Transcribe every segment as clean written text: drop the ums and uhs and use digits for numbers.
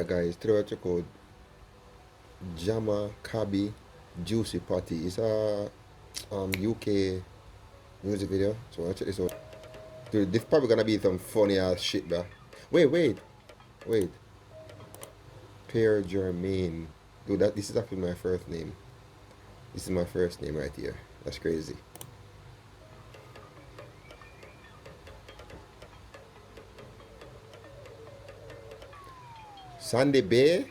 Alright guys, today we're check out Jama Kabi Juicy Potty. It's a UK music video. So we'll check this out. Dude, this probably gonna be some funny ass shit, bro. Wait. Pierre Germain. Dude, this is actually my first name. This is my first name right here. That's crazy. Sandy Bay?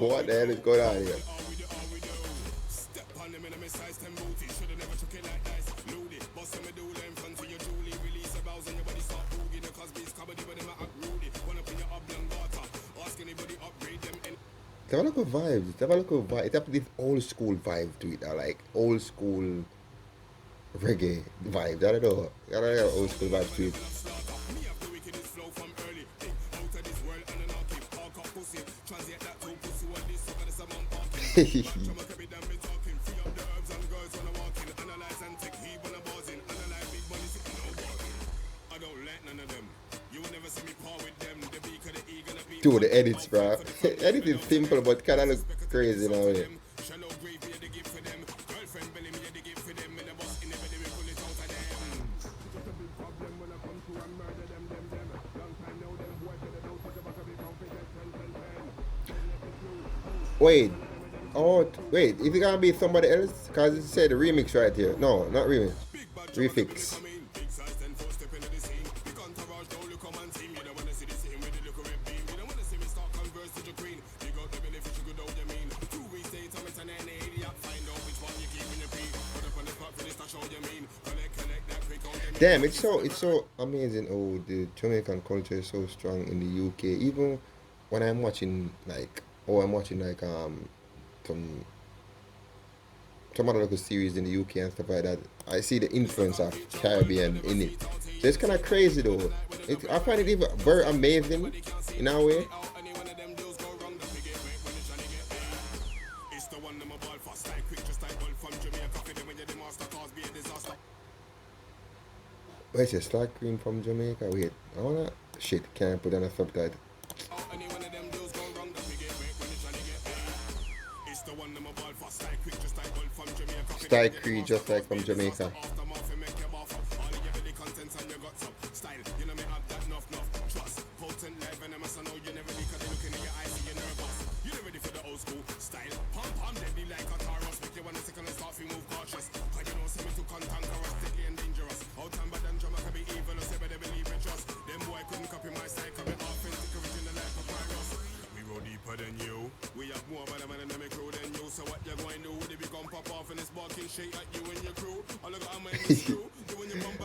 What the hell is going on here? They have a look of vibes. They have a look of vibe. It have this old school vibe to it. Like old school reggae vibe. I don't know. I don't know old school vibe to it. Dude, the edits, bro. Edit is simple, but kind of look crazy now. Yeah. Wait. Oh, wait. Is it gonna be somebody else? Cause it said remix right here. No, not remix. Refix. Damn, it's so amazing how the Jamaican culture is so strong in the UK. Even when I'm watching some other local series in the UK and stuff like that, I see the influence of Caribbean in it. So it's kind of crazy though. I find it even very amazing in a way. Wait, it's Slack Green from Jamaica. Wait, I wanna shit. Can't put on a subtitle. Style Creed, just like from Jamaica.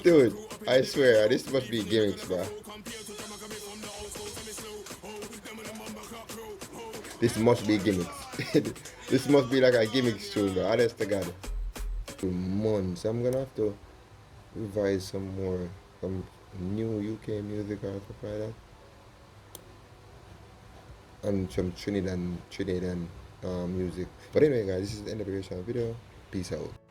Dude, I swear, this must be gimmicks, bro. This must be gimmicks. This must be like a gimmicks tune, bro. Honest to God. Months. I'm gonna have to revise some new UK music or stuff like that. And some Trinidad music. But anyway, guys, this is the end of the video. Peace out.